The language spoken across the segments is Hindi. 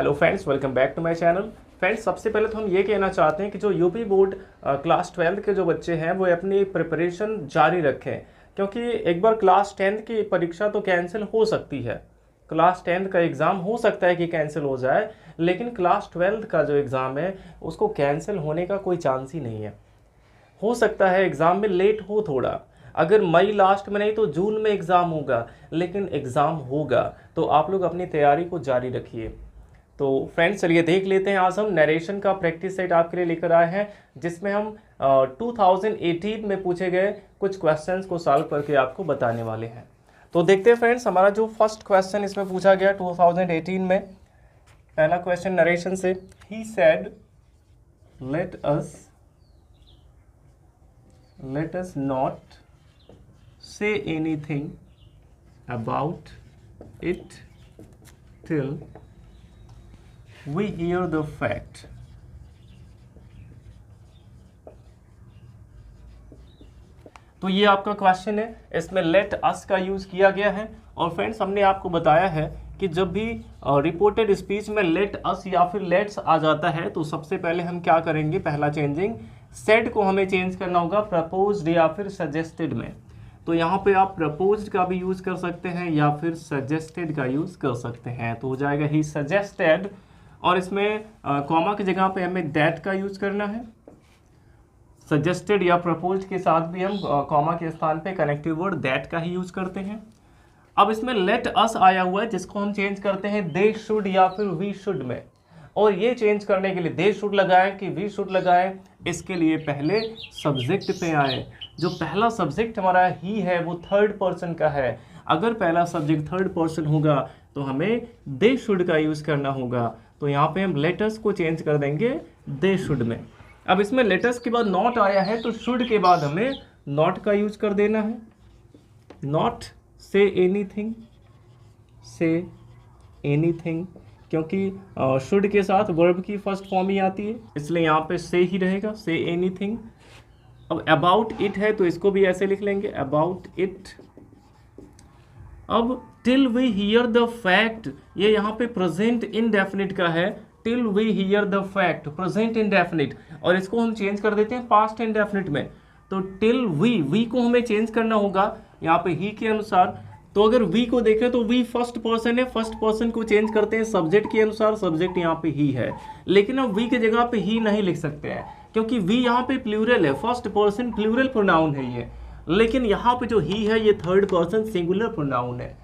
Hello friends, welcome back to my channel. Friends, सबसे पहले तो हम ये कहना चाहते हैं कि जो यूपी बोर्ड क्लास 12 के जो बच्चे हैं वो अपनी प्रिपरेशन जारी रखें, क्योंकि एक बार क्लास 10 की परीक्षा तो कैंसिल हो सकती है। क्लास 10 का एग्ज़ाम हो सकता है कि कैंसिल हो जाए, लेकिन क्लास 12 का जो एग्ज़ाम है उसको कैंसिल होने का कोई चांस ही नहीं है। हो सकता है एग्ज़ाम में लेट हो थोड़ा, अगर मई लास्ट में नहीं तो जून में एग्ज़ाम होगा, लेकिन एग्ज़ाम होगा। तो आप लोग अपनी तैयारी को जारी रखिए। तो फ्रेंड्स, चलिए देख लेते हैं। आज हम नरेशन का प्रैक्टिस सेट आपके लिए लेकर आए हैं, जिसमें हम 2018 में पूछे गए कुछ क्वेश्चंस को सॉल्व करके आपको बताने वाले हैं। तो देखते हैं फ्रेंड्स, हमारा जो फर्स्ट क्वेश्चन इसमें पूछा गया 2018 में, पहला क्वेश्चन नरेशन से। He said let us not say anything about it till we hear the fact. तो ये आपका क्वेश्चन है, इसमें लेट अस का यूज किया गया है। और फ्रेंड्स, हमने आपको बताया है कि जब भी रिपोर्टेड स्पीच में लेट अस या फिर लेट्स आ जाता है तो सबसे पहले हम क्या करेंगे, पहला चेंजिंग सेड को हमें चेंज करना होगा प्रपोज्ड या फिर सजेस्टेड में। तो यहाँ पे आप प्रपोज्ड का भी यूज कर सकते हैं या फिर सजेस्टेड का यूज कर सकते हैं। तो हो जाएगा ही सजेस्टेड, और इसमें कॉमा की जगह पे हमें दैट का यूज करना है। सजेस्टेड या प्रपोज्ड के साथ भी हम कॉमा के स्थान पे कनेक्टिव वर्ड दैट का ही यूज करते हैं। अब इसमें लेट अस आया हुआ है, जिसको हम चेंज करते हैं दे शुड या फिर वी शुड में। और ये चेंज करने के लिए दे शुड लगाएं कि वी शुड लगाएं, इसके लिए पहले सब्जेक्ट पे आए। जो पहला सब्जेक्ट हमारा ही है वो थर्ड पर्सन का है। अगर पहला सब्जेक्ट थर्ड पर्सन होगा तो हमें दे शुड का यूज करना होगा। तो यहाँ पे हम लेटस को चेंज कर देंगे दे शुड में। अब इसमें लेटस के बाद नॉट आया है तो शुड के बाद हमें नॉट का यूज कर देना है। नॉट से एनीथिंग, क्योंकि शुड के साथ वर्ब की फर्स्ट फॉर्म ही आती है, इसलिए यहाँ पे से ही रहेगा, से एनीथिंग। अब अबाउट इट है तो इसको भी ऐसे लिख लेंगे, अबाउट इट। अब till we hear the fact, ये यहाँ पे प्रेजेंट इंडेफिनिट का है। Till we hear the fact, present indefinite, और इसको हम चेंज कर देते हैं पास्ट इंडेफिनिट में। तो टिल वी को हमें चेंज करना होगा यहाँ पे ही के अनुसार। तो अगर वी को देखें तो वी फर्स्ट पर्सन है, फर्स्ट पर्सन को चेंज करते हैं सब्जेक्ट के अनुसार, सब्जेक्ट यहाँ पे ही है। लेकिन अब वी की जगह पे ही नहीं लिख सकते हैं, क्योंकि वी यहाँ पे प्लूरल है, फर्स्ट पर्सन प्लूरल प्रोनाउन है ये। लेकिन यहाँ पे जो ही है ये थर्ड पर्सन सिंगुलर प्रोनाउन है।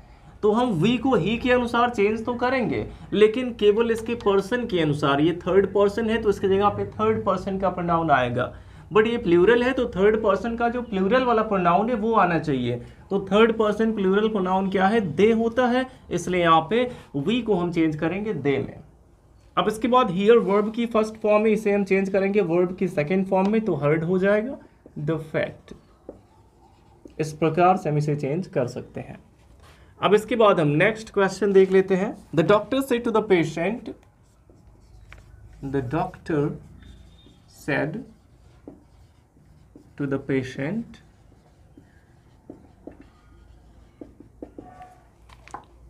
तो हम वी को ही के अनुसार चेंज तो करेंगे, लेकिन केवल इसके पर्सन के अनुसार। ये थर्ड पर्सन है तो इसकी जगह पे थर्ड पर्सन का प्रोनाउन आएगा, बट ये प्लूरल है तो थर्ड पर्सन का जो प्लूरल वाला प्रोनाउन है वो आना चाहिए। तो थर्ड पर्सन प्लूरल प्रोनाउन क्या है, दे होता है, इसलिए यहाँ पे वी को हम चेंज करेंगे दे में। अब इसके बाद हियर वर्ब की फर्स्ट फॉर्म में, इसे हम चेंज करेंगे वर्ब की सेकेंड फॉर्म में, तो हर्ड हो जाएगा द फैक्ट। इस प्रकार से हम इसे चेंज कर सकते हैं। अब इसके बाद हम नेक्स्ट क्वेश्चन देख लेते हैं। The doctor said to the patient, the doctor said to the patient,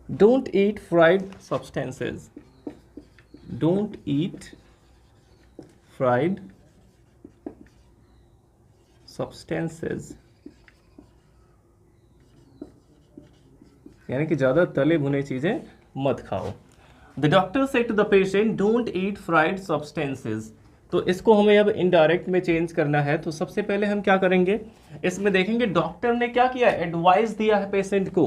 don't eat fried substances. Don't eat fried substances. यानी कि ज़्यादा तले भुने चीज़ें मत खाओ। The doctor said to the patient, don't eat fried substances. तो इसको हमें अब इनडायरेक्ट में चेंज करना है। तो सबसे पहले हम क्या करेंगे, इसमें देखेंगे डॉक्टर ने क्या किया, एडवाइस दिया है पेशेंट को।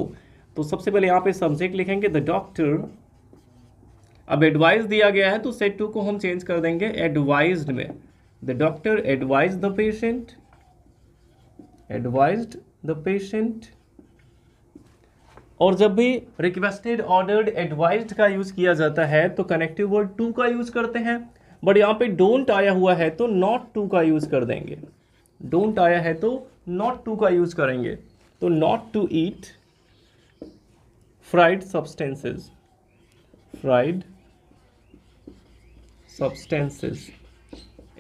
तो सबसे पहले यहाँ पे सब्जेक्ट लिखेंगे द डॉक्टर। अब एडवाइस दिया गया है तो सेड टू को हम चेंज कर देंगे एडवाइज्ड में। The doctor advise the patient, advised the patient. और जब भी रिक्वेस्टेड, ऑर्डर्ड, एडवाइज्ड का यूज किया जाता है तो कनेक्टिव वर्ड टू का यूज करते हैं, बट यहाँ पे डोंट आया हुआ है तो नॉट टू का यूज कर देंगे। डोंट आया है तो नॉट टू का यूज करेंगे। तो not to eat fried substances, fried substances.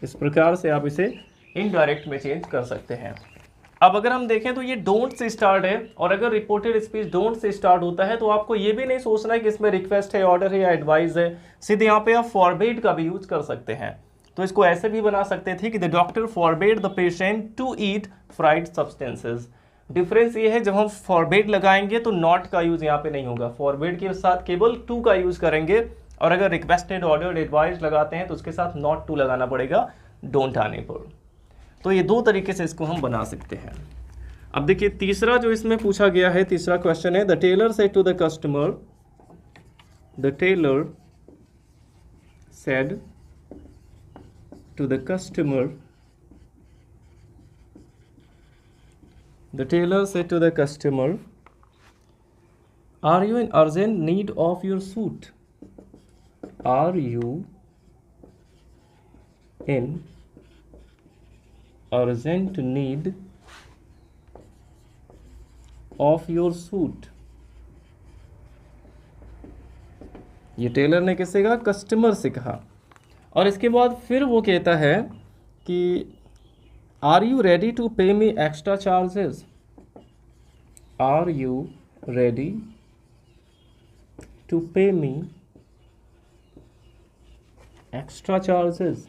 इस प्रकार से आप इसे इनडायरेक्ट में चेंज कर सकते हैं। अब अगर हम देखें तो ये डोंट से स्टार्ट है, और अगर reported speech don't say start होता है तो आपको ये भी नहीं सोचना है कि इसमें रिक्वेस्ट है, ऑर्डर है या एडवाइस है, सीधे यहाँ पे आप फॉरबिड का भी यूज कर सकते हैं। तो इसको ऐसे भी बना सकते थे कि the doctor forbid the patient to eat fried substances. Difference ये है, जब हम फॉरबिड लगाएंगे तो नॉट का यूज यहाँ पे नहीं होगा, फॉरबिड के साथ केवल टू का यूज करेंगे, और अगर रिक्वेस्टेड, ऑर्डर्ड, एडवाइस लगाते हैं तो उसके साथ नॉट टू लगाना पड़ेगा डोंट आने पर। तो ये दो तरीके से इसको हम बना सकते हैं। अब देखिए तीसरा जो इसमें पूछा गया है, तीसरा क्वेश्चन है the tailor said to the customer, the tailor said to the customer, the tailor said to the customer, are you in urgent need of your suit? Are you in urgent need of your suit? ये टेलर ने किससे कहा? कस्टमर से कहा। और इसके बाद फिर वो कहता है कि are you ready to pay me extra charges? Are you ready to pay me extra charges?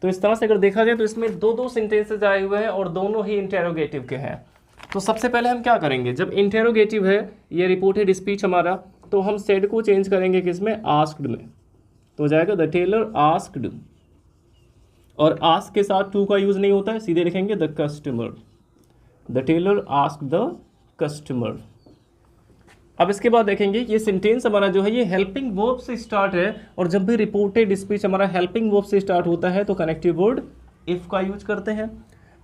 तो इस तरह से अगर देखा जाए तो इसमें दो दो सेंटेंसेस आए हुए हैं और दोनों ही इंटेरोगेटिव के हैं। तो सबसे पहले हम क्या करेंगे, जब इंटेरोगेटिव है ये रिपोर्टेड स्पीच हमारा, तो हम सेड को चेंज करेंगे किसमें? आस्क्ड में। तो हो जाएगा द टेलर आस्क्ड, और आस्क के साथ टू का यूज नहीं होता है, सीधे लिखेंगे the customer, the tailor asked the customer. अब इसके बाद देखेंगे ये सेंटेंस हमारा जो है ये हेल्पिंग वर्ब से स्टार्ट है, और जब भी रिपोर्टेड स्पीच हमारा हेल्पिंग वर्ब से स्टार्ट होता है तो कनेक्टिव वर्ड इफ का यूज करते हैं।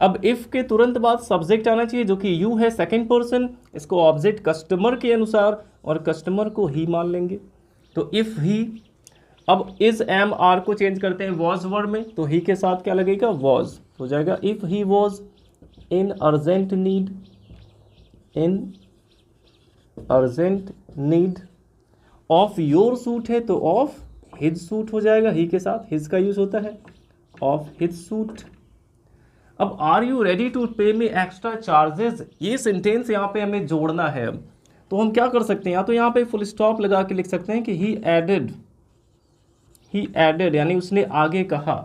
अब इफ के तुरंत बाद सब्जेक्ट आना चाहिए जो कि यू है, सेकंड पर्सन, इसको ऑब्जेक्ट कस्टमर के अनुसार, और कस्टमर को ही मान लेंगे। तो इफ ही, अब इज एम आर को चेंज करते हैं वॉज वर्ड में, तो ही के साथ क्या लगेगा? वॉज। हो जाएगा if he was in urgent need, in urgent need of your suit है तो ऑफ हिज सूट हो जाएगा, ही के साथ हिज का यूज होता है, ऑफ हिज सूट। अब are you ready to pay me extra charges, ये सेंटेंस यहाँ पे हमें जोड़ना है। तो हम क्या कर सकते हैं, या तो यहाँ पे फुल स्टॉप लगा के लिख सकते हैं कि ही एडेड यानी उसने आगे कहा,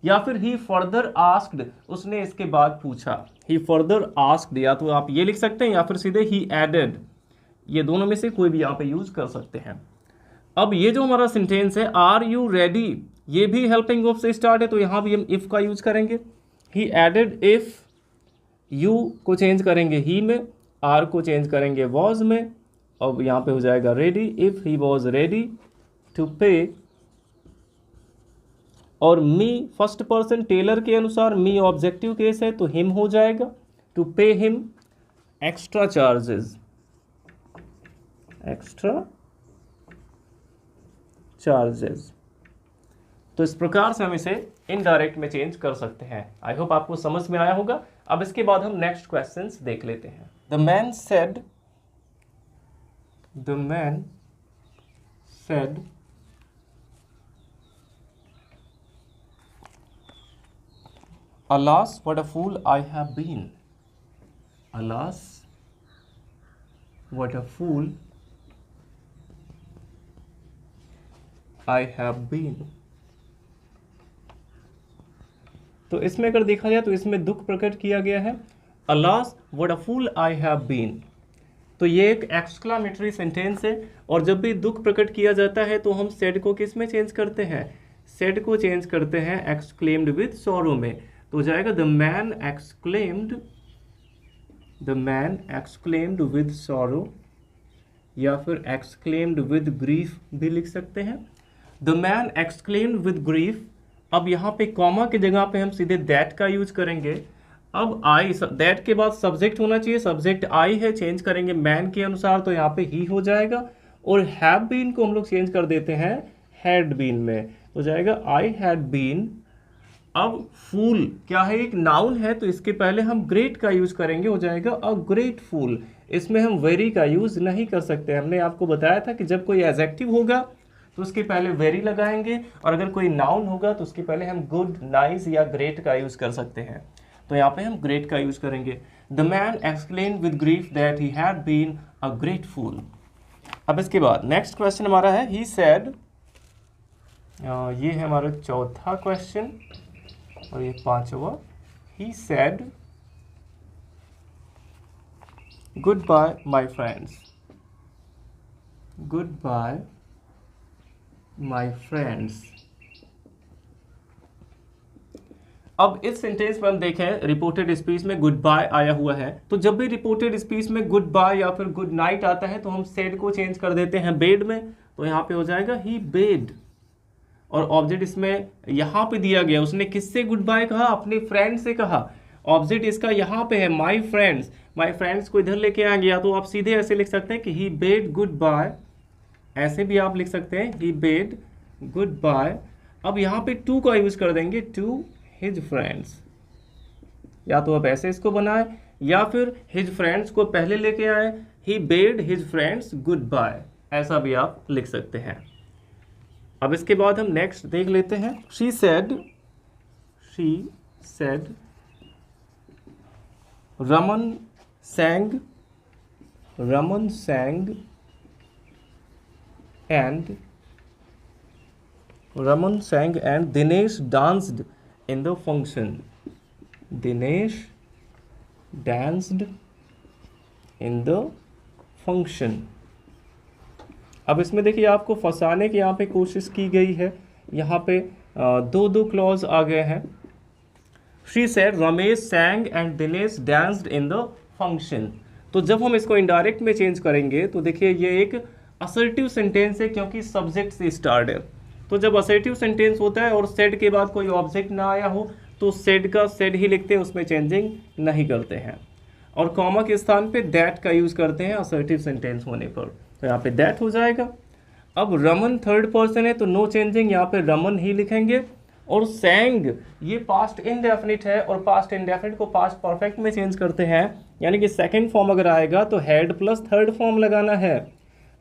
या फिर ही फर्दर आस्क्ड, उसने इसके बाद पूछा, ही फर्दर आस्क्ड, या तो आप ये लिख सकते हैं या फिर सीधे ही एडेड, ये दोनों में से कोई भी यहाँ पे यूज कर सकते हैं। अब ये जो हमारा सेंटेंस है आर यू रेडी, ये भी हेल्पिंग वर्ब से स्टार्ट है, तो यहाँ भी हम इफ का यूज करेंगे। ही एडेड इफ, यू को चेंज करेंगे ही में, आर को चेंज करेंगे वॉज में, अब यहाँ पे हो जाएगा ready, if he was ready to pay, और मी फर्स्ट पर्सन टेलर के अनुसार, मी ऑब्जेक्टिव केस है तो हिम हो जाएगा, to pay him extra charges, extra charges. तो इस प्रकार से हम इसे इनडायरेक्ट में चेंज कर सकते हैं। आई होप आपको समझ में आया होगा। अब इसके बाद हम नेक्स्ट क्वेश्चंस देख लेते हैं। The man said alas what a fool I have been, alas what a fool I have been। तो इसमें अगर देखा जाए तो इसमें दुख प्रकट किया गया है, alas what a fool I have been। तो ये एक एक्सक्लामेटरी सेंटेंस है, और जब भी दुख प्रकट किया जाता है तो हम सेड को किस में चेंज करते हैं? सेड को चेंज करते हैं एक्सक्लेम्ड विद सॉरो में। तो हो जाएगा the man exclaimed with sorrow, या फिर एक्सक्लेम्ड विद ग्रीफ भी लिख सकते हैं। The man exclaimed with grief. अब यहाँ पे कॉमा की जगह पे हम सीधे दैट का यूज करेंगे। अब आई, दैट के बाद सब्जेक्ट होना चाहिए, सब्जेक्ट आई है, चेंज करेंगे मैन के अनुसार, तो यहाँ पे ही हो जाएगा। और हैव बीन को हम लोग चेंज कर देते हैं हैड बीन में, हो जाएगा आई हैड बीन। अब फूल क्या है? एक नाउन है, तो इसके पहले हम ग्रेट का यूज करेंगे, हो जाएगा अ ग्रेट फूल। इसमें हम वेरी का यूज नहीं कर सकते। हमने आपको बताया था कि जब कोई एडजेक्टिव होगा तो उसके पहले वेरी लगाएंगे, और अगर कोई नाउन होगा तो उसके पहले हम गुड, नाइस या ग्रेट का यूज़ कर सकते हैं। तो यहाँ पे हम ग्रेट का यूज़ करेंगे। The man explain with grief that he had been a great fool. अब इसके बाद नेक्स्ट क्वेश्चन हमारा है ही सैड, ये है हमारा चौथा क्वेश्चन और ये पांचवा। He said goodbye my friends, goodbye my friends. अब इस सेंटेंस में हम देखें रिपोर्टेड स्पीच में गुड बाय आया हुआ है, तो जब भी रिपोर्टेड स्पीच में गुड बाय या फिर गुड नाइट आता है तो हम सेड को चेंज कर देते हैं बेड में, तो यहाँ पे हो जाएगा ही बेड। और ऑब्जेक्ट इसमें यहाँ पे दिया गया, उसने किससे गुड बाय कहा, अपने फ्रेंड से कहा। ऑब्जेक्ट इसका यहाँ पे है माई फ्रेंड्स, माई फ्रेंड्स को इधर लेके आ गया, तो आप सीधे ऐसे लिख सकते हैं कि ही बेड गुड बाय, ऐसे भी आप लिख सकते हैं ही बेड गुड बाय। अब यहाँ पे टू का यूज कर देंगे, टू हिज फ्रेंड्स, या तो आप ऐसे इसको बनाए या फिर हिज फ्रेंड्स को पहले लेके आए, he bade his friends goodbye, ऐसा भी आप लिख सकते हैं। अब इसके बाद हम नेक्स्ट देख लेते हैं। She said Raman sang and Dinesh danced in the function. Dinesh danced in the function. अब इसमें देखिए आपको फंसाने की यहाँ पे कोशिश की गई है, यहाँ पे दो क्लॉज आ गए हैं। She said Ramesh sang and Dinesh danced in the function. तो जब हम इसको इनडायरेक्ट में चेंज करेंगे तो देखिए ये एक असर्टिव सेंटेंस है, क्योंकि सब्जेक्ट से स्टार्ट है। तो जब असर्टिव सेंटेंस होता है और सेड के बाद कोई ऑब्जेक्ट ना आया हो तो सेड का सेड ही लिखते हैं, उसमें चेंजिंग नहीं करते हैं। और कॉमा के स्थान पे दैट का यूज़ करते हैं असर्टिव सेंटेंस होने पर, तो यहाँ पे दैट हो जाएगा। अब रमन थर्ड पर्सन है तो नो चेंजिंग, यहाँ पे रमन ही लिखेंगे। और सैंग ये पास्ट इनडेफिनिट है, और पास्ट इनडेफिनिट को पास्ट परफेक्ट में चेंज करते हैं, यानी कि सेकंड फॉर्म अगर आएगा तो हैड प्लस थर्ड फॉर्म लगाना है,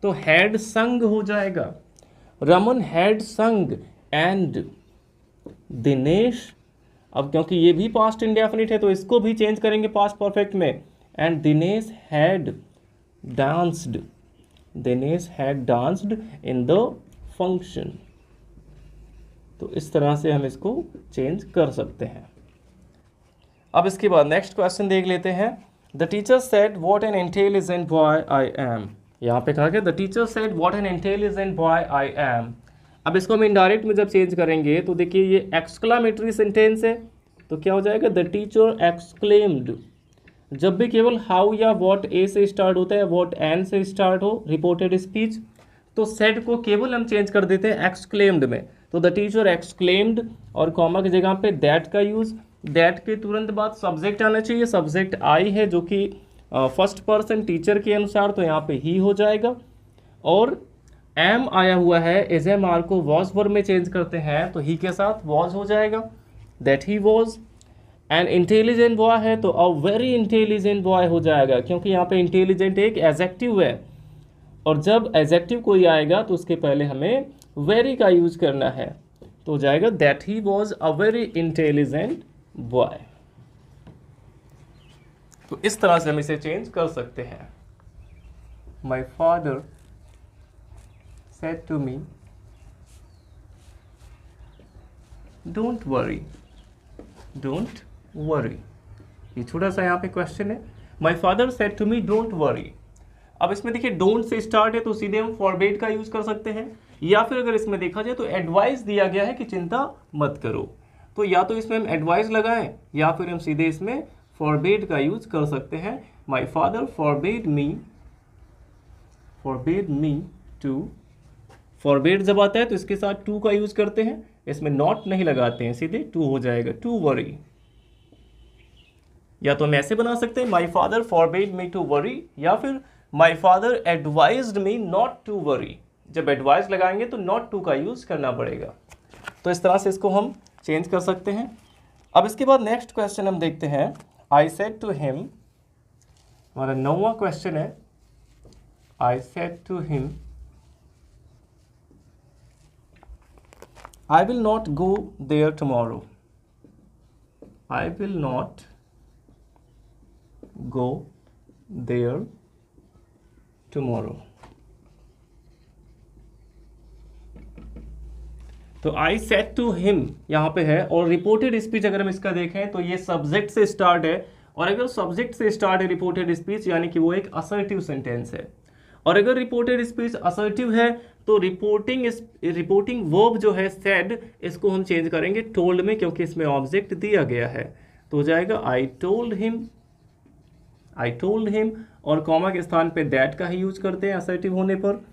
तो हैड संग हो जाएगा। रमन हैड संग एंड दिनेश, अब क्योंकि ये भी पास्ट इंडेफिनिट है तो इसको भी चेंज करेंगे पास्ट परफेक्ट में, and Dinesh had danced, Dinesh had danced in the function. तो इस तरह से हम इसको चेंज कर सकते हैं। अब इसके बाद नेक्स्ट क्वेश्चन देख लेते हैं। The teacher said what an intelligent boy I am. यहाँ पे कहा गया the teacher said what an intelligent boy I am. अब इसको हम इनडायरेक्ट में जब चेंज करेंगे तो देखिए ये एक्सक्लामेटरी सेंटेंस है, तो क्या हो जाएगा द टीचर एक्सक्लेम्ड। जब भी केवल हाउ या व्हाट ए से स्टार्ट होता है, व्हाट एन से स्टार्ट हो रिपोर्टेड स्पीच, तो सेड को केवल हम चेंज कर देते हैं एक्सक्लेम्ड में, तो द टीचर एक्सक्लेम्ड, और कॉमा की जगह पे दैट का यूज। दैट के तुरंत बाद सब्जेक्ट आना चाहिए, सब्जेक्ट आई है जो कि फर्स्ट पर्सन टीचर के अनुसार, तो यहाँ पे ही हो जाएगा। और एम आया हुआ है, एज एम आर को वॉज वर्ब में चेंज करते हैं, तो ही के साथ वॉज हो जाएगा, that he was. And intelligent boy है तो अ वेरी इंटेलिजेंट बॉय हो जाएगा, क्योंकि यहाँ पे इंटेलिजेंट एक एडजेक्टिव है, और जब एडजेक्टिव कोई आएगा तो उसके पहले हमें वेरी का यूज करना है, तो हो जाएगा that he was a very intelligent boy. तो इस तरह से हम इसे चेंज कर सकते हैं। My father said to me don't worry, don't worry, ये छोटा सा यहाँ पे क्वेश्चन है। My father said to me don't worry. अब इसमें देखिए डोंट से स्टार्ट है तो सीधे हम फॉरबेड का यूज कर सकते हैं, या फिर अगर इसमें देखा जाए तो एडवाइस दिया गया है कि चिंता मत करो, तो या तो इसमें हम एडवाइस लगाएं या फिर हम सीधे इसमें फॉरबेड का यूज कर सकते हैं। My father forbade me to, forbade जब आता है तो इसके साथ टू का यूज करते हैं, इसमें नॉट नहीं लगाते हैं, सीधे टू हो जाएगा, टू वरी। या तो हम ऐसे बना सकते हैं my father forbade me to worry, या फिर my father advised me not to worry. जब एडवाइस लगाएंगे तो नॉट टू का यूज करना पड़ेगा, तो इस तरह से इसको हम चेंज कर सकते हैं। अब इसके बाद नेक्स्ट क्वेश्चन हम देखते हैं। आई सेड टू हिम, हमारा 9वां क्वेश्चन है। I said to him I will not go there tomorrow, I will not go there tomorrow. तो आई सेड टू हिम यहाँ पे है, और रिपोर्टेड स्पीच अगर हम इसका देखें तो ये सब्जेक्ट से स्टार्ट है, और अगर सब्जेक्ट से स्टार्ट है रिपोर्टेड स्पीच यानी कि वो एक असर्टिव सेंटेंस है। और अगर रिपोर्टेड स्पीच असर्टिव है तो रिपोर्टिंग वर्ब जो है सेड, इसको हम चेंज करेंगे टोल्ड में, क्योंकि इसमें ऑब्जेक्ट दिया गया है। तो हो जाएगा I told him, I told him, और कॉमा के स्थान पे दैट का ही यूज करते हैं असर्टिव होने पर।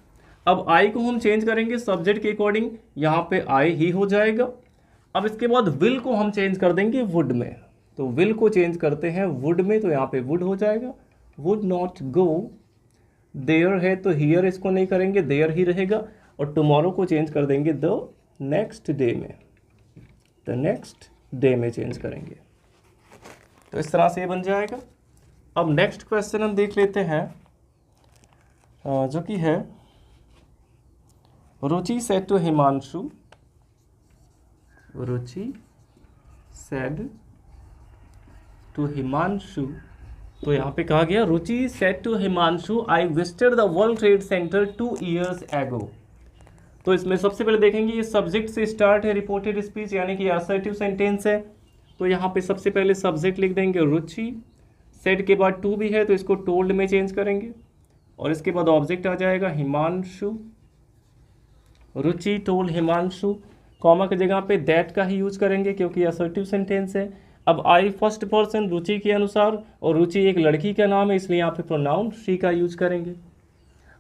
अब आई को हम चेंज करेंगे सब्जेक्ट के अकॉर्डिंग, यहाँ पे आई ही हो जाएगा। अब इसके बाद विल को हम चेंज कर देंगे वुड में, तो विल को चेंज करते हैं वुड में, तो यहाँ पे वुड हो जाएगा। वुड नॉट गो, देयर है तो हियर इसको नहीं करेंगे, देयर ही रहेगा। और टुमारो को चेंज कर देंगे द नेक्स्ट डे में, द नेक्स्ट डे में चेंज करेंगे। तो इस तरह से ये बन जाएगा। अब नेक्स्ट क्वेश्चन हम देख लेते हैं, जो कि है Ruchi said to Himanshu, Ruchi said to Himanshu. तो यहाँ पे कहा गया Ruchi said to Himanshu I visited the World Trade Center 2 years ago। तो इसमें सबसे पहले देखेंगे ये सब्जेक्ट से स्टार्ट है रिपोर्टेड स्पीच यानी कि असर्टिव सेंटेंस है। तो यहाँ पे सबसे पहले सब्जेक्ट लिख देंगे रुचि, सेड के बाद टू भी है तो इसको टोल्ड में चेंज करेंगे, और इसके बाद ऑब्जेक्ट आ जाएगा हिमांशु, रुचि टोल्ड हिमांशु, कॉमा की जगह पे दैट का ही यूज करेंगे क्योंकि असर्टिव सेंटेंस है। अब आई फर्स्ट पर्सन रुचि के अनुसार, और रुचि एक लड़की का नाम है इसलिए यहाँ पे प्रोनाउन शी का यूज करेंगे।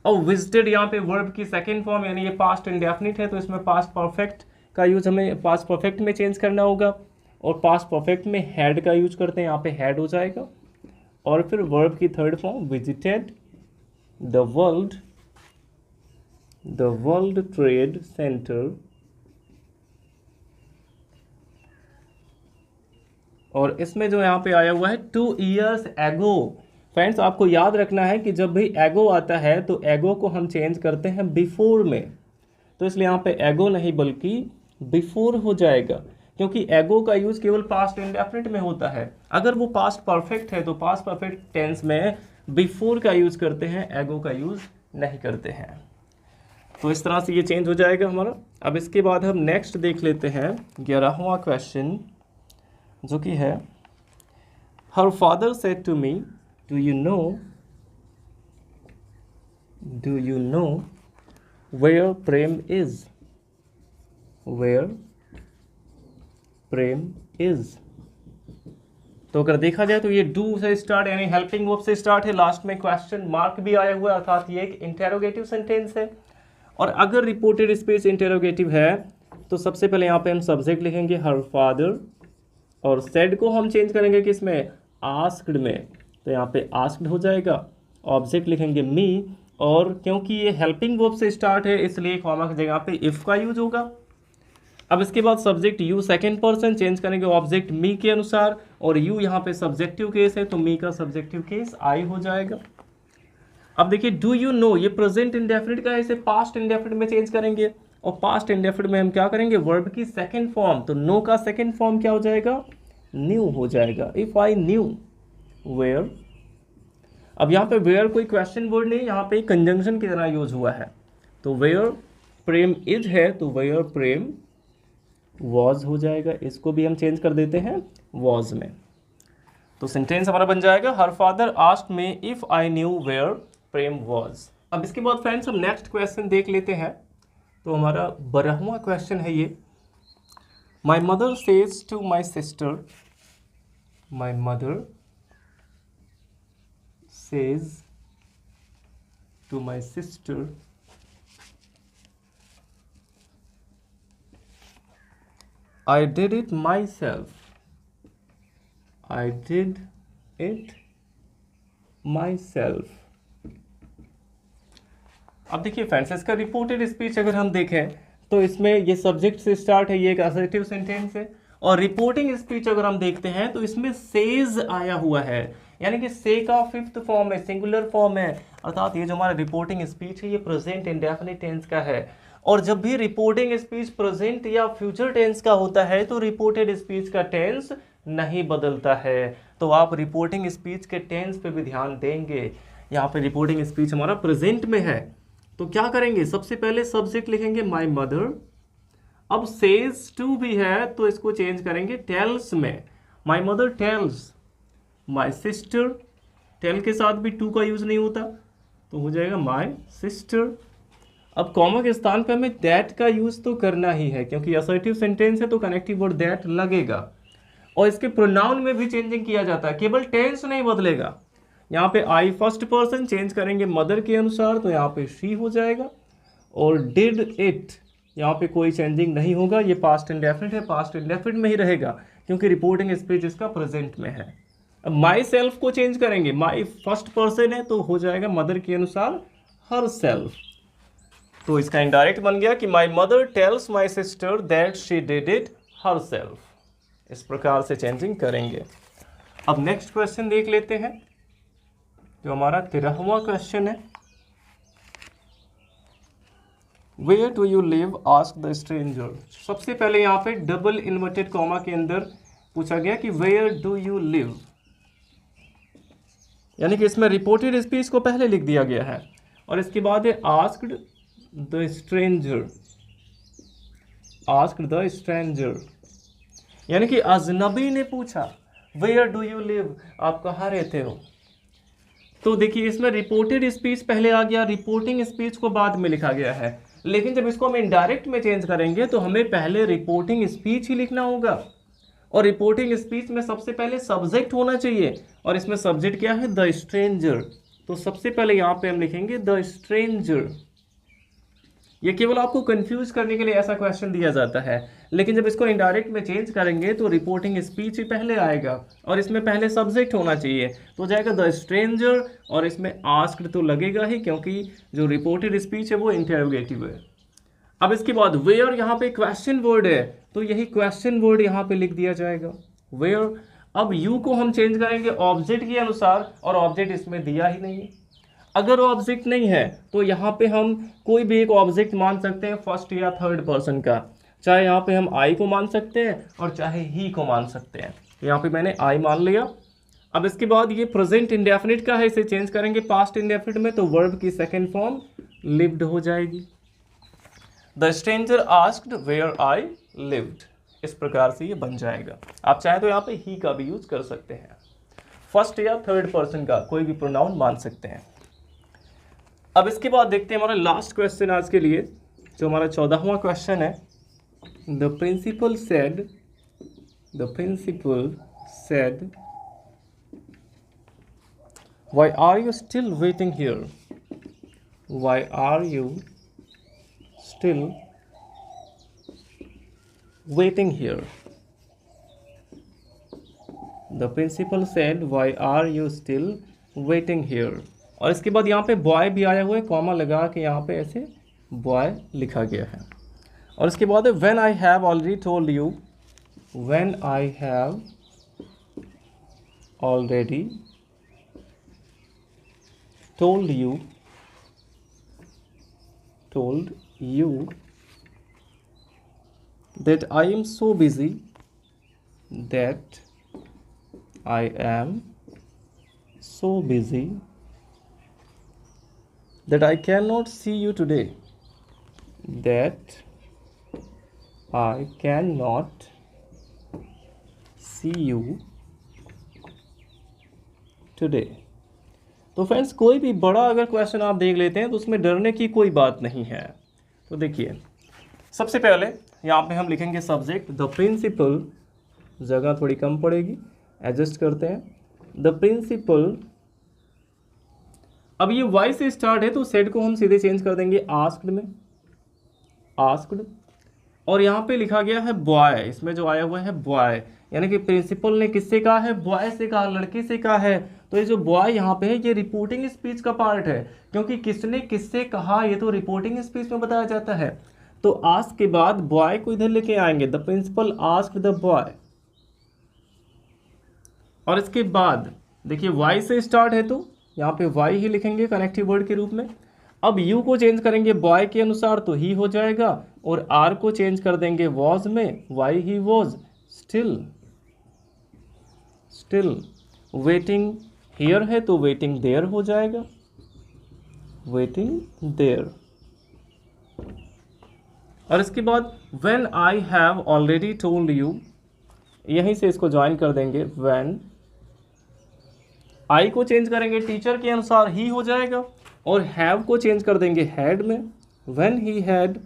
अब विजिटेड यहाँ पे वर्ब की सेकंड फॉर्म यानी ये पास्ट इंडेफिनिट है तो इसमें पास्ट परफेक्ट का यूज हमें पास्ट परफेक्ट में चेंज करना होगा, और पास्ट परफेक्ट में हैड का यूज करते हैं, यहाँ पे हैड हो जाएगा। और फिर वर्ब की third form visited the World Trade centre, और इसमें जो यहाँ पे आया हुआ है 2 years ago। फ्रेंड्स आपको याद रखना है कि जब भी एगो आता है तो एगो को हम चेंज करते हैं बिफोर में, तो इसलिए यहाँ पे एगो नहीं बल्कि बिफोर हो जाएगा, क्योंकि एगो का यूज केवल पास्ट इंडेफिनिट में होता है। अगर वो पास्ट परफेक्ट है तो पास्ट परफेक्ट टेंस में बिफोर का यूज करते हैं, एगो का यूज नहीं करते हैं। तो इस तरह से ये चेंज हो जाएगा हमारा। अब इसके बाद हम नेक्स्ट देख लेते हैं 11वां क्वेश्चन, जो कि है her father said to me do you know where Prem is, where Prem is. तो अगर देखा जाए तो ये डू से स्टार्ट यानी हेल्पिंग वर्ब से स्टार्ट है, लास्ट में क्वेश्चन मार्क भी आया हुआ है, अर्थात ये एक इंटेरोगेटिव सेंटेंस है। और अगर रिपोर्टेड स्पीच इंटेरोगेटिव है तो सबसे पहले यहाँ पे हम सब्जेक्ट लिखेंगे हर फादर, और सेड को हम चेंज करेंगे किसमें, आस्क्ड में, तो यहाँ पे आस्क्ड हो जाएगा। ऑब्जेक्ट लिखेंगे मी, और क्योंकि ये हेल्पिंग वर्ब से स्टार्ट है इसलिए कॉमा की जगह पे इफ का यूज होगा। अब इसके बाद subject you second person change करेंगे ऑब्जेक्ट मी के अनुसार, और यू यहाँ पे सब्जेक्टिव केस है तो मी का सब्जेक्टिव केस आई हो जाएगा। अब देखिए डू यू नो ये प्रेजेंट इंडेफिनिट का है, इसे पास्ट इंडेफिनिट में चेंज करेंगे, और पास्ट इंडेफिनिट में हम क्या करेंगे वर्ब की सेकंड फॉर्म, तो नो का सेकंड फॉर्म क्या हो जाएगा, न्यू हो जाएगा। इफ आई न्यू वेयर, अब यहाँ पे वेयर कोई क्वेश्चन वर्ड नहीं, यहाँ पे कंजंक्शन की तरह यूज हुआ है। तो वेयर प्रेम इज है तो वेयर प्रेम वॉज हो जाएगा, इसको भी हम चेंज कर देते हैं वॉज में। तो सेंटेंस हमारा बन जाएगा her father asked me if I knew where Prem was. अब इसके बाद फ्रेंड्स हम नेक्स्ट क्वेश्चन देख लेते हैं। तो हमारा 12वां क्वेश्चन है ये, my mother says to my sister, my mother says to my sister I did it myself, I did it myself। अब देखिए फ्रेंड्स इसका रिपोर्टेड स्पीच अगर हम देखें तो इसमें ये सब्जेक्ट से स्टार्ट है, ये एक असर्टिव सेंटेंस है, और रिपोर्टिंग स्पीच अगर हम देखते हैं तो इसमें सेज आया हुआ है, यानी कि से का फिफ्थ फॉर्म है, सिंगुलर फॉर्म है, अर्थात ये जो हमारा रिपोर्टिंग स्पीच है ये प्रेजेंट इंडेफिनिट टेंस का है। और जब भी रिपोर्टिंग स्पीच प्रेजेंट या फ्यूचर टेंस का होता है तो रिपोर्टेड स्पीच का टेंस नहीं बदलता है। तो आप रिपोर्टिंग स्पीच के टेंस पे भी ध्यान देंगे। यहाँ पे रिपोर्टिंग स्पीच हमारा प्रेजेंट में है तो क्या करेंगे, सबसे पहले सब्जेक्ट लिखेंगे माई मदर। अब सेज टू भी है तो इसको चेंज करेंगे टेल्स में, my mother tells my sister. Tell के साथ भी टू का यूज नहीं होता तो हो जाएगा माई सिस्टर। अब कॉमा के स्थान पे हमें दैट का यूज तो करना ही है क्योंकि असर्टिव सेंटेंस है तो कनेक्टिव वर्ड दैट लगेगा। और इसके प्रोनाउन में भी चेंजिंग किया जाता है, केवल टेंस नहीं बदलेगा। यहाँ पे आई फर्स्ट पर्सन चेंज करेंगे मदर के अनुसार तो यहाँ पे शी हो जाएगा। और डिड इट यहाँ पे कोई चेंजिंग नहीं होगा, ये पास्ट इंडेफिनिट है, पास्ट इंडेफिनिट में ही रहेगा क्योंकि रिपोर्टिंग स्पीच इसका प्रेजेंट में है। अब माई सेल्फ को चेंज करेंगे, माई फर्स्ट पर्सन है तो हो जाएगा मदर के अनुसार हर सेल्फ। तो इसका इनडायरेक्ट बन गया कि माई mother tells my sister that she did it her self. इस प्रकार से चेंजिंग करेंगे। अब नेक्स्ट क्वेश्चन देख लेते हैं जो हमारा 13वां क्वेश्चन है। Where do you live ask the stranger. सबसे पहले यहाँ पे डबल इन्वर्टेड कॉमा के अंदर पूछा गया कि वेयर डू यू लिव, यानी कि इसमें रिपोर्टेड स्पीच को पहले लिख दिया गया है और इसके बाद है asked the stranger, asked the stranger यानी कि अजनबी ने पूछा वेयर डू यू लिव, आप कहाँ रहते हो। तो देखिए इसमें रिपोर्टेड स्पीच पहले आ गया, रिपोर्टिंग स्पीच को बाद में लिखा गया है। लेकिन जब इसको हम इनडायरेक्ट में चेंज करेंगे तो हमें पहले रिपोर्टिंग स्पीच ही लिखना होगा और रिपोर्टिंग स्पीच में सबसे पहले सब्जेक्ट होना चाहिए और इसमें सब्जेक्ट क्या है, द स्ट्रेंजर। तो सबसे पहले यहाँ पे हम लिखेंगे द स्ट्रेंजर। ये केवल आपको कंफ्यूज करने के लिए ऐसा क्वेश्चन दिया जाता है, लेकिन जब इसको इनडायरेक्ट में चेंज करेंगे तो रिपोर्टिंग स्पीच ही पहले आएगा और इसमें पहले सब्जेक्ट होना चाहिए तो हो जाएगा द स्ट्रेंजर और इसमें आस्क्ड तो लगेगा ही क्योंकि जो रिपोर्टेड स्पीच है वो इंटरोगेटिव है। अब इसके बाद वेयर यहाँ पे क्वेश्चन वर्ड है तो यही क्वेश्चन वर्ड यहाँ पे लिख दिया जाएगा वेयर। अब यू को हम चेंज करेंगे ऑब्जेक्ट के अनुसार और ऑब्जेक्ट इसमें दिया ही नहीं है। अगर ऑब्जेक्ट नहीं है तो यहाँ पे हम कोई भी एक ऑब्जेक्ट मान सकते हैं फर्स्ट या थर्ड पर्सन का, चाहे यहाँ पे हम आई को मान सकते हैं और चाहे ही को मान सकते हैं। यहाँ पे मैंने आई मान लिया। अब इसके बाद ये प्रेजेंट इंडेफिनिट का है, इसे चेंज करेंगे पास्ट इंडेफिनिट में तो वर्ब की सेकेंड फॉर्म लिव्ड हो जाएगी। The stranger asked where I lived, इस प्रकार से ये बन जाएगा। आप चाहे तो यहाँ पे ही का भी यूज कर सकते हैं, फर्स्ट या थर्ड पर्सन का कोई भी प्रोनाउन मान सकते हैं। अब इसके बाद देखते हैं हमारा लास्ट क्वेश्चन आज के लिए जो हमारा 14वां क्वेश्चन है। The principal said why are you still waiting here, why are you still waiting here. The principal said why are you still waiting here. और इसके बाद यहाँ पे बॉय भी आया हुआ है, कॉमा लगा के यहाँ पे ऐसे बॉय लिखा गया है। और इसके बाद है when I have already told you, when I have already told you that I am so busy, that I am so busy that I cannot see you today, that I cannot see you today। तो फ्रेंड्स कोई भी बड़ा अगर क्वेश्चन आप देख लेते हैं तो उसमें डरने की कोई बात नहीं है। तो देखिए सबसे पहले यहाँ पे हम लिखेंगे सब्जेक्ट द प्रिंसिपल, जगह थोड़ी कम पड़ेगी, एडजस्ट करते हैं। द प्रिंसिपल, अब ये वाई से स्टार्ट है तो सेड को हम सीधे चेंज कर देंगे आस्क्ड में, आस्क्ड। और यहाँ पे लिखा गया है बॉय, इसमें जो आया हुआ है बॉय, यानी कि प्रिंसिपल ने किससे कहा है, बॉय से कहा, लड़के से कहा है। तो ये जो बॉय यहाँ पे है ये रिपोर्टिंग स्पीच का पार्ट है, क्योंकि किसने किससे कहा ये तो रिपोर्टिंग स्पीच में बताया जाता है। तो आस्क के बाद बॉय को इधर लेके आएंगे, the principal asked the boy. और इसके बाद देखिए वाई से स्टार्ट है तो यहाँ पे वाई ही लिखेंगे कनेक्टिव वर्ड के रूप में। अब यू को चेंज करेंगे बॉय के अनुसार तो ही हो जाएगा, और आर को चेंज कर देंगे वॉज में, why he was still waiting here है तो वेटिंग देयर हो जाएगा, वेटिंग देयर। और इसके बाद when I have already told you, यहीं से इसको ज्वाइन कर देंगे, व्हेन आई को चेंज करेंगे टीचर के अनुसार ही हो जाएगा, और हैव को चेंज कर देंगे हैड में, when he had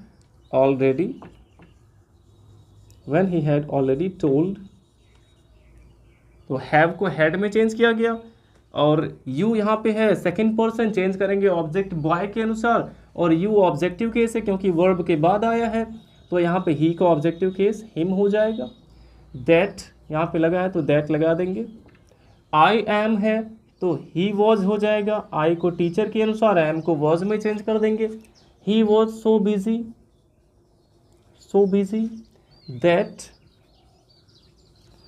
already told, तो हैव को हैड में चेंज किया गया, और यू यहाँ पे है सेकंड पर्सन, चेंज करेंगे ऑब्जेक्ट बॉय के अनुसार, और यू ऑब्जेक्टिव केस है क्योंकि वर्ब के बाद आया है, तो यहाँ पे ही का ऑब्जेक्टिव केस हिम हो जाएगा। दैट यहाँ पे लगा है तो दैट लगा देंगे। आई एम है तो ही वॉज हो जाएगा, आई को टीचर के अनुसार, एम को वॉज में चेंज कर देंगे, he was so busy that.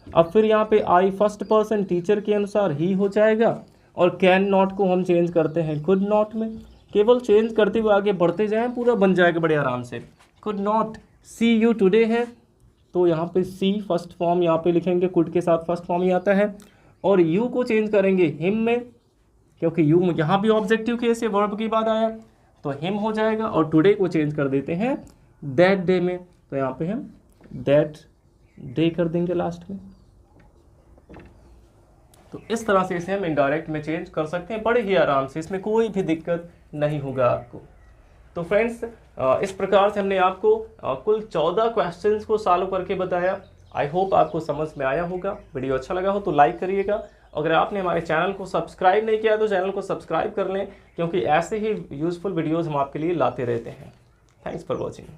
अब फिर यहाँ पे आई फर्स्ट पर्सन टीचर के अनुसार ही हो जाएगा, और कैन नॉट को हम चेंज करते हैं कुड नॉट में, केवल चेंज करते हुए आगे बढ़ते जाएं, पूरा बन जाएगा बड़े आराम से। Could not see you today है तो यहाँ पे सी फर्स्ट फॉर्म यहाँ पे लिखेंगे, कुड के साथ फर्स्ट फॉर्म ही आता है, और यू को चेंज करेंगे हिम में क्योंकि यू यहाँ भी ऑब्जेक्टिव केस है, वर्ब के बाद आया तो हिम हो जाएगा, और टुडे को चेंज कर देते हैं दैट डे में, तो यहाँ पे हम दैट डे कर देंगे लास्ट में। तो इस तरह से इसे हम इनडायरेक्ट में चेंज कर सकते हैं बड़े ही आराम से, इसमें कोई भी दिक्कत नहीं होगा आपको। तो फ्रेंड्स इस प्रकार से हमने आपको कुल 14 क्वेश्चंस को सॉल्व करके बताया। आई होप आपको समझ में आया होगा। वीडियो अच्छा लगा हो तो लाइक करिएगा। अगर आपने हमारे चैनल को सब्सक्राइब नहीं किया तो चैनल को सब्सक्राइब कर लें, क्योंकि ऐसे ही यूज़फुल वीडियोज़ हम आपके लिए लाते रहते हैं। Thanks for watching.